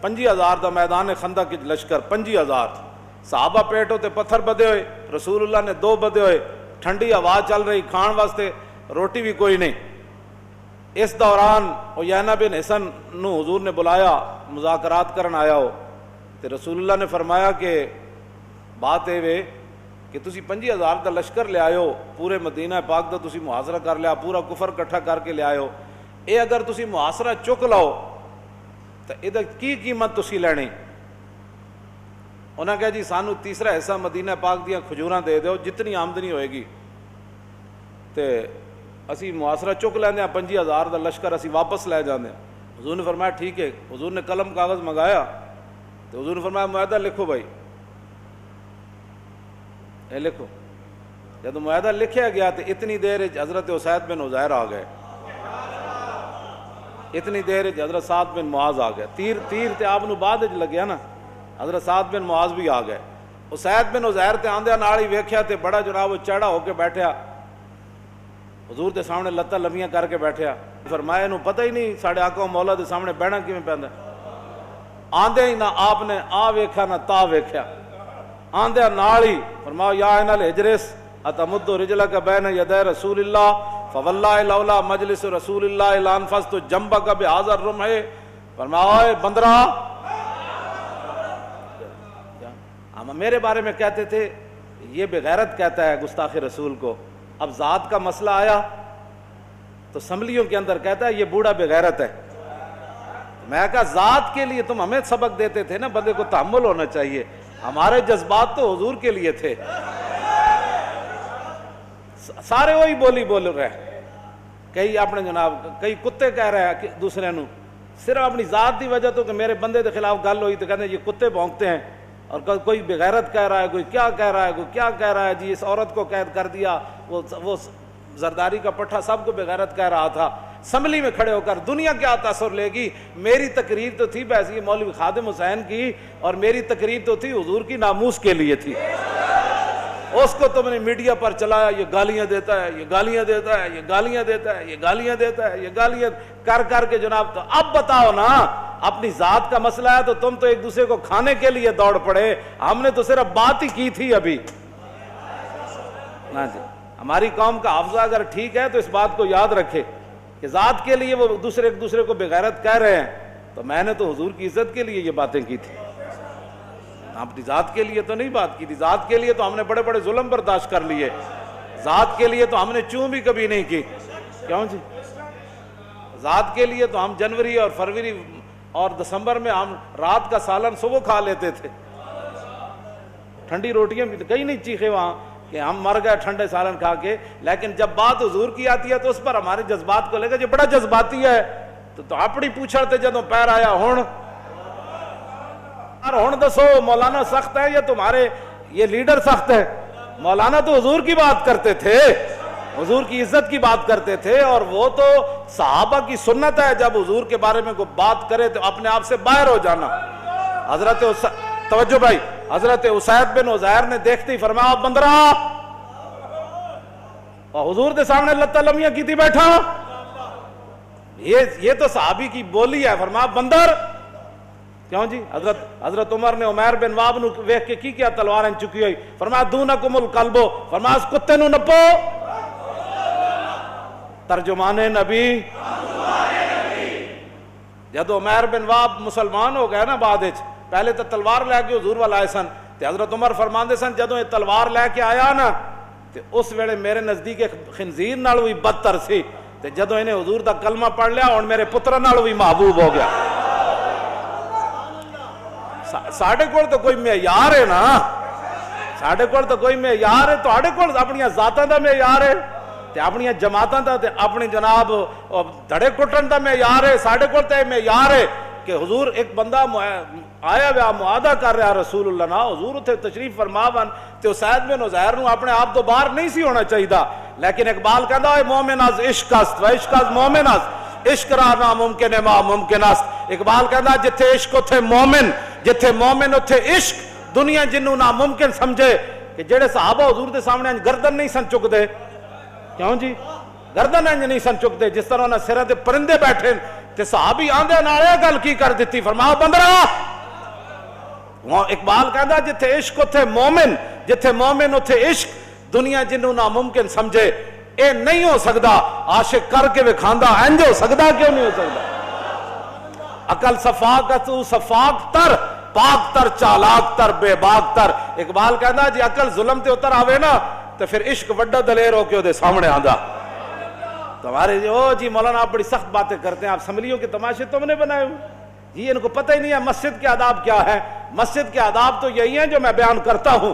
25,000 دا میدان خندق وچ لشکر 25,000 صحابہ پیٹ ہوتے پتھر بدے ہوئے، رسول اللہ نے 2 بدے ہوئے، ٹھنڈی ہوا چل رہی، کھان واسطے روٹی بھی کوئی نہیں۔ اس دوران عیینہ بن حصن نو حضور نے بلایا، مذاکرات کرن آیا ہو، تے رسول اللہ نے فرمایا کہ بات اے وے کہ تسی 25,000 دا لشکر لے آئے ہو، پورے مدینہ پاک دا تسی محاصرہ کر لیا، پورا کفر کٹھا کر کے لے آئے ہو، اے اگر تسی محاصرہ چک لاؤ تو یہ کی قیمت تسی لینی؟ انہاں کہا جی سانو تیسرا حصہ مدینہ پاک دیاں کھجوراں دے دیو، جتنی آمدنی ہوئے گی تے اسی محاصرہ چک لیندے ہیں، 25,000 دا لشکر اسی واپس لے جاندے ہیں۔ حضور نے فرمایا ٹھیک ہے۔ حضور نے قلم کاغذ منگایا تو حضور نے فرمایا معاہدہ لکھو بھائی، اے لکھو۔ جب معاہدہ لکھیا گیا تو اتنی دیر حضرت اسید بن عزیر آ گئے، اتنی دیر حضرت سعد بن معاذ آ گئے، تیر تے آپ نو بعد لگیا نا، حضرت سعد بن معاذ بھی آ گئے۔ اسید بن عزیر تے آندیا نال ہی ویکھیا تے بڑا جناب چڑھا ہو کے بیٹھیا، حضور دے سامنے لتاں لمیاں کر کے بیٹھیا۔ فرمایا انہوں پتہ ہی نہیں ساڑھے آقا و مولا دے سامنے بہنا کیویں پیندا، آندے ہی نہ آپ نے آ ویکھیا نہ تا ویکھیا، آندیا نال ہی فرمایا یا ان الحجرس اتمد رجلک بین یدی رسول اللہ فواللہ لولا مجلس رسول اللہ لانفست جنبک بہذا الرمح۔ فرمایا اے بندرا، ہم میرے بارے میں کہتے تھے یہ بغیرت کہتا ہے گستاخ رسول کو، اب ذات کا مسئلہ آیا تو اسمبلیوں کے اندر کہتا ہے یہ بوڑھا بغیرت ہے۔ میں کہا ذات کے لیے تم ہمیں سبق دیتے تھے نا، بندے کو تحمل ہونا چاہیے، ہمارے جذبات تو حضور کے لیے تھے۔ سارے وہی بولی بول رہے ہیں، کئی اپنے جناب کئی کتے کہہ رہے ہیں دوسرے نو، صرف اپنی ذات دی وجہ تو کہ میرے بندے کے خلاف گل ہوئی تو کہتے ہیں یہ کتے بھونکتے ہیں، اور کوئی بغیرت کہہ رہا ہے، کوئی کیا کہہ رہا ہے، کوئی کیا کہہ رہا ہے، جی اس عورت کو قید کر دیا، وہ زرداری کا پٹھا سب کو بغیرت کہہ رہا تھا۔ اسمبلی میں کھڑے ہو کر دنیا کیا تاثر لے گی؟ میری تقریر تو تھی بیسی مولوی خادم حسین کی، اور میری تقریر تو تھی حضور کی ناموس کے لیے تھی، اس کو تم نے میڈیا پر چلایا، یہ گالیاں دیتا ہے، یہ گالیاں دیتا ہے، یہ گالیاں دیتا ہے، یہ گالیاں دیتا ہے، یہ گالیاں کر کے جناب۔ تو اب بتاؤ نا، اپنی ذات کا مسئلہ ہے تو تم تو ایک دوسرے کو کھانے کے لیے دوڑ پڑے، ہم نے تو صرف بات ہی کی تھی ابھی نا جی۔ ہماری قوم کا حافظہ اگر ٹھیک ہے تو اس بات کو یاد رکھے کہ ذات کے لیے وہ ایک دوسرے کو بغیرت کہہ رہے ہیں، تو میں نے تو حضور کی عزت کے لیے یہ باتیں کی تھی، اپنی ذات کے لیے تو نہیں بات کی تھی۔ ذات کے لیے تو ہم نے بڑے بڑے ظلم برداشت کر لیے، ذات کے لیے تو ہم نے چوں بھی کبھی نہیں کی، کیوں جی؟ ذات کے لیے تو ہم جنوری اور فروری اور دسمبر میں ہم رات کا سالن صبح کھا لیتے تھے، ٹھنڈی روٹیاں بھی کہیں نہیں چیخے وہاں کہ ہم مر گئے ٹھنڈے سالن کھا کے، لیکن جب بات حضور کی آتی ہے تو اس پر ہمارے جذبات کو لے کر یہ بڑا جذباتی ہے، تو اپنی پوچھڑ تے جدوں پیر آیا ہون دسو مولانا سخت ہے یا تمہارے یہ لیڈر سخت ہے؟ مولانا تو حضور کی بات کرتے تھے، حضور کی عزت کی بات کرتے تھے، اور وہ تو صحابہ کی سنت ہے جب حضور کے بارے میں کوئی بات کرے تو اپنے آپ سے باہر ہو جانا۔ حضرت توجہ بھائی، حضرت اسید بن عزیر نے دیکھتے ہی فرمایا بندرا، اور حضور کے سامنے لتہ لمیاں کی تھی بیٹھا، یہ تو صحابی کی بولی ہے، فرمایا بندر، کیوں جی؟ حضرت عمر نے عمیر بن واب نو ویکھ کے کی کیا؟ تلواریں چکی ہوئی، فرمایا دونکم القلب، فرمایا اس کتے نو نپو۔ ترجمان نبی، جدو عمیر بن واب مسلمان ہو گئے نا بعد وچ، پہلے تو تلوار لے کے حضور وال آئے سن، تے حضرت عمر فرماندے سن جدو یہ تلوار لے کے آیا نا تے اس ویلے میرے نزدیک خنزیر نال بھی بدتر سی، تے جدو انہیں حضور دا کلمہ پڑھ لیا ہن میرے پتر نال بھی محبوب ہو گیا۔ ساڑھے کول تو کوئی معیار ہے نا، ساڑھے کول تو کوئی معیار ہے، تو آڑے کول اپنی ذاتاں دا معیار ہے، تے اپنی جماعتاں دا تے اپنی جناب دھڑے کٹن دا معیار ہے، ساڑھے کول تے معیار ہے کہ حضور ایک بندہ آیا ہوا معاہدہ کر رہا رسول اللہ نا، حضور اتنے تشریف فرما بن تے اسید بن عزیر نو اپنے آپ تو باہر نہیں سی ہونا چاہیے، لیکن اقبال کہندا ہے مومن از عشق است و عشق از مومن است، عشق را ناممکن ہے ما ممکن است۔ اقبال کہندا جتھے عشق اتھے مومن، جتھے مومن اتھے عشق، دنیا جنوں ناممکن سمجھے کہ جڑے صحابہ حضور دے سامنے گردن نہیں سن چک دے، کیوں جی؟ گردن انج نہیں سن چک دے، جس طرح انہاں سراں تے پرندے بیٹھے تے صحابی آندے نالے گل کی کر دیتی، فرمایا بندرا اقبال کہندا جتھے عشق اتھے مومن، جتھے مومن اتھے عشق، دنیا جنوں ناممکن سمجھے اے نہیں ہو سکدا، عاشق کر کے وکھاندا انج ہو سکدا، کیوں نہیں ہو سکدا؟ عقل صفاقت صفاق تر، پاک تر چالاک تر بے باک تر۔ اقبال کہندا جی عقل ظلم تے اتر آوے نا تو پھر عشق وڈا دلیر ہو کے وہ دے سامنے آندا۔ تمہارے جی مولانا آپ بڑی سخت باتیں کرتے ہیں، آپ اسمبلیوں کے تماشے تم نے بنائے ہوئے، جی ان کو پتہ ہی نہیں ہے مسجد کے آداب کیا ہے۔ مسجد کے آداب تو یہی ہیں جو میں بیان کرتا ہوں۔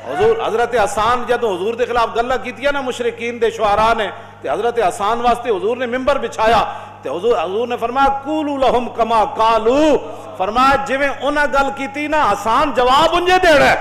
حضور حضرت حسان جدو حضور دے خلاف گلہ کیتی ہے نا مشرکین دے شعراء نے، تے حضرت حسان واسطے حضور نے ممبر بچھایا، تے حضور نے فرمایا قولوا لهم کما قالوا، فرمایا جویں انہاں گل کیتی نا حسان جواب انجے دینا ہے،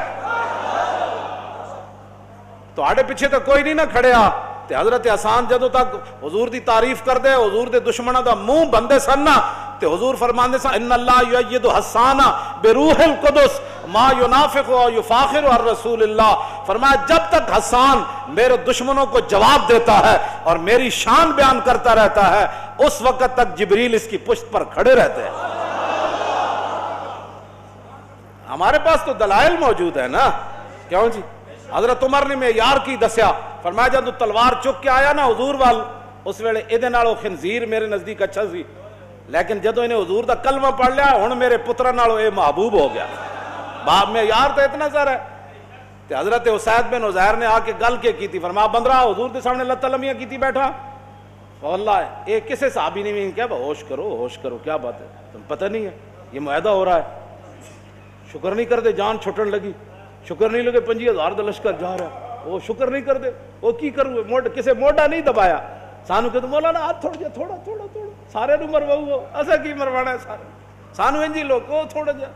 تو آڑے پیچھے تو کوئی نہیں نہ کھڑیا۔ تے حضرت حسان جدو تک حضور دی تعریف کر دے، حضور دے دشمنہ دا منہ بندے سننا، تے حضور فرماندے سن ان اللہ یؤید حسان بروح القدس ما ینافق و یفاخر عن رسول اللہ، فرمایا جب تک حسان میرے دشمنوں کو جواب دیتا ہے اور میری شان بیان کرتا رہتا ہے، اس وقت تک جبریل اس کی پشت پر کھڑے رہتے ہیں۔ ہمارے پاس تو دلائل موجود ہے نا، کیوں جی؟ حضرت عمر نے معیار کی دسیا، فرمایا جب تو تلوار چک کے آیا نا حضور وال، اس ویلے ایدے نالو خنزیر میرے نزدیک اچھا سی، لیکن جدو انہیں حضور دا کلمہ پڑھ لیا ہن میرے پترہ نالو اے محبوب ہو گیا۔ باپ معیار تو اتنا سر ہے۔ تے حضرت اسید بن عزیر نے آ کے گل کے کی تھی، فرمایا بندرا حضور دے سامنے لت لمیاں کی تھی بیٹھا، واللہ اے کسے صحابی نے بھی کیا ہوش کرو کیا بات ہے، تم پتہ نہیں ہے یہ معاہدہ ہو رہا ہے، شکر نہیں کر دے جان چھٹن لگی، شکر نہیں لگے 50,000 دا لشکر جا رہا ہے، وہ شکر نہیں کر دے، وہ کی کرو کسے موڈا نہیں دبایا، سانو کہ مولانا ہاتھ تھوڑا جا تھوڑا سارے نو مرواؤ، اسا کی مروانا ہے سارے سانو انجی لوگ وہ تھوڑا جا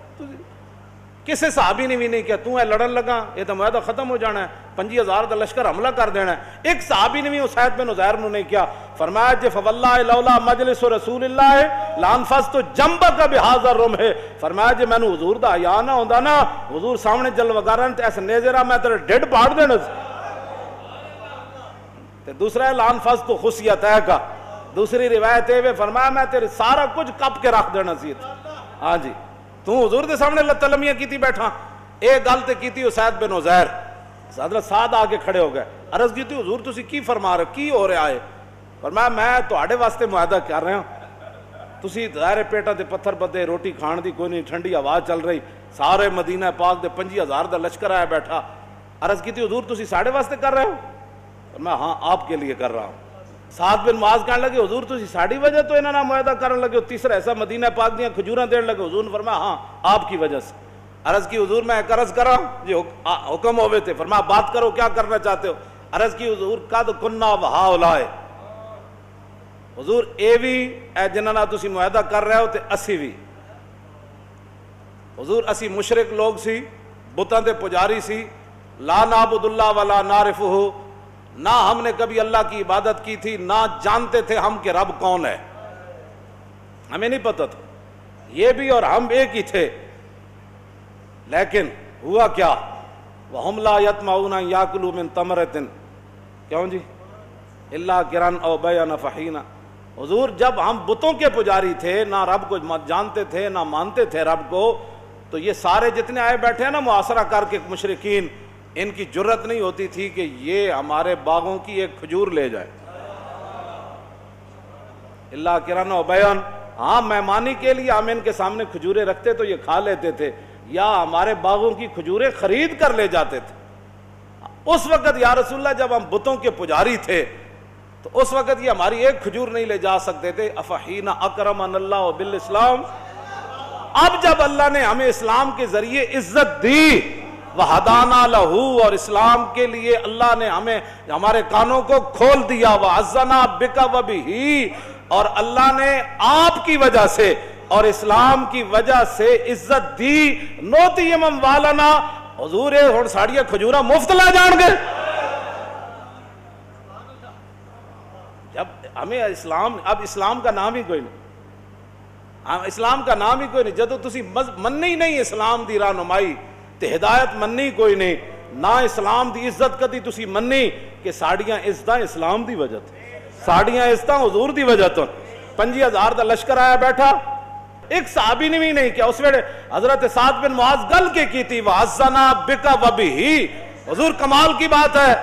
کسے صحابی نے بھی نہیں کیا تو ہے لڑن لگا یہ تو معاہدہ ختم ہو جانا ہے، 50,000 دا لشکر حملہ کر دینا ہے۔ ایک صحابی نے بھی اسید بن عزیر نے نہیں کیا، فرمایا جے فواللہ لولا مجلس رسول اللہ لانفست جنبک بہذا الرمح، فرمایا جے مینوں حضور دا حیا نہ ہوندا نا، حضور سامنے جلوگارن تے ایسے نیزرا میں تیرے ڈھڈ پاڑ دینا سی۔ تے دوسرا ہے لانفست تو خصیت ہے کا، دوسری روایت ہے فرمایا میں تیرے سارا کچھ کپ کے رکھ دینا سی۔ ہاں جی تو حضور دے سامنے لمیاں کیتی بیٹھا، ایک گل تے کیتی اسید بن عزیر، حضرت سعد آگے کھڑے ہو گئے، عرض کیتی حضور تسی کی فرما رہے کی ہو رہا ہے؟ فرمایا میں تواڈے واسطے معاہدہ کر رہا ہوں، تسی ظاہر پیٹا تے پتھر بدے روٹی کھان دی کوئی نہیں، ٹھنڈی ہوا چل رہی، سارے مدینہ پاک دے 50,000 دا لشکر آیا بیٹھا، عرض کیتی حضور تسی ساڈے واسطے کر رہے ہو؟ فرمایا ہاں آپ کے لیے کر رہا ہوں۔ سعد بن معاذ کہنے لگے حضور تسی ساڑی وجہ تو انہاں نہ معاہدہ کرن لگے ہو، تیسرا ایسا مدینہ پاک دیاں کھجوراں دین لگے، حضور نے فرمایا ہاں آپ کی وجہ سے۔ عرض کی حضور میں ایک عرض کرا جی حکم ہوئے تھے، فرمایا بات کرو کیا کرنا چاہتے ہو؟ عرض کی حضور قد کننا وہاؤلائے، حضور اے بھی اے جنہاں نال تسی معاہدہ کر رہے ہو تے اسی بھی، حضور اسی مشرک لوگ سی، بتاں دے پجاری سی، لا نعبد اللہ ولا نعرفہ، نہ ہم نے کبھی اللہ کی عبادت کی تھی، نہ جانتے تھے ہم کہ رب کون ہے، ہمیں نہیں پتہ تھا، یہ بھی اور ہم ایک ہی تھے، لیکن ہوا کیا وَهُمْ لَا يَطْمَعُونَ أَن يَأْكُلُوا مِن تَمْرَةٍ، کیوں جی إِلَّا قِرًا أَوْ بَيَنَ فَحِينَ، حضور جب ہم بتوں کے پجاری تھے، نہ رب کو جانتے تھے نہ مانتے تھے رب کو، تو یہ سارے جتنے آئے بیٹھے ہیں نا محاصرہ کر کے مشرکین، ان کی جرت نہیں ہوتی تھی کہ یہ ہمارے باغوں کی ایک کھجور لے جائے، اللہ کرن و بیان، ہاں مہمانی کے لیے ہم ان کے سامنے کھجوریں رکھتے تو یہ کھا لیتے تھے، یا ہمارے باغوں کی کھجوریں خرید کر لے جاتے تھے۔ اس وقت یا رسول اللہ جب ہم بتوں کے پجاری تھے تو اس وقت یہ ہماری ایک کھجور نہیں لے جا سکتے تھے، افحین اکرمن اللہ بالاسلام، اب جب اللہ نے ہمیں اسلام کے ذریعے عزت دی، وَهَدَانَا لَهُ، اور اسلام کے لیے اللہ نے ہمیں ہمارے کانوں کو کھول دیا، وَعَزَّنَا بِكَ وَبِهِ، اور اللہ نے آپ کی وجہ سے اور اسلام کی وجہ سے عزت دی، نوتی امم والنا، حضور ہن ساڑیاں کھجورا مفت لا جان گے، جب ہمیں اسلام، اب اسلام کا نام ہی کوئی نہیں، اسلام کا نام ہی کوئی نہیں، جدو تسی مننی نہیں اسلام دی رہنمائی تے ہدایت مننی کوئی نہیں، نہ اسلام دی عزت کدی تسی مننی کہ ساڑیاں عزتاں اسلام دی وجہ تو، ساڑیاں عزتاں حضور دی وجہ تو، 25,000 ਦਾ ਲਸ਼ਕਰ ਆਇਆ ਬੈਠਾ, ایک صحابی نے بھی نہیں کیا. اس ویلے حضرت سعد بن معاذ گل کے کی تھی وَعَزَّنَا بِكَ وَبِهِ. حضور کمال کی بات ہے،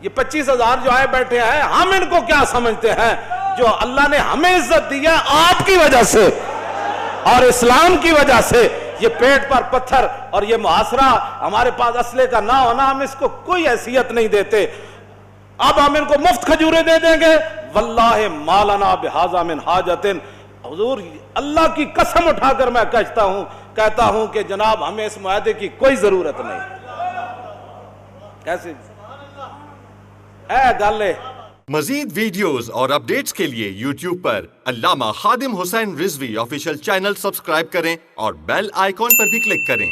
یہ 25,000 جو آئے بیٹھے ہیں، ہم ان کو کیا سمجھتے ہیں؟ جو اللہ نے ہمیں عزت دی ہے آپ کی وجہ سے اور اسلام کی وجہ سے. یہ پیٹ پر پتھر اور یہ محاصرہ ہمارے پاس اسلحے کا نہ ہونا، ہم اس کو کوئی حیثیت نہیں دیتے. اب ہم ان کو مفت کھجورے دے دیں گے. واللہ ما لنا بہذا من حاجت. حضور اللہ کی قسم اٹھا کر میں کہتا ہوں کہ جناب ہمیں اس معاہدے کی کوئی ضرورت نہیں. کیسے اے گل ہے. مزید ویڈیوز اور اپڈیٹس کے لیے یوٹیوب پر علامہ Khadim Hussain Rizvi official channel subscribe کریں اور بیل آئیکن پر بھی کلک کریں.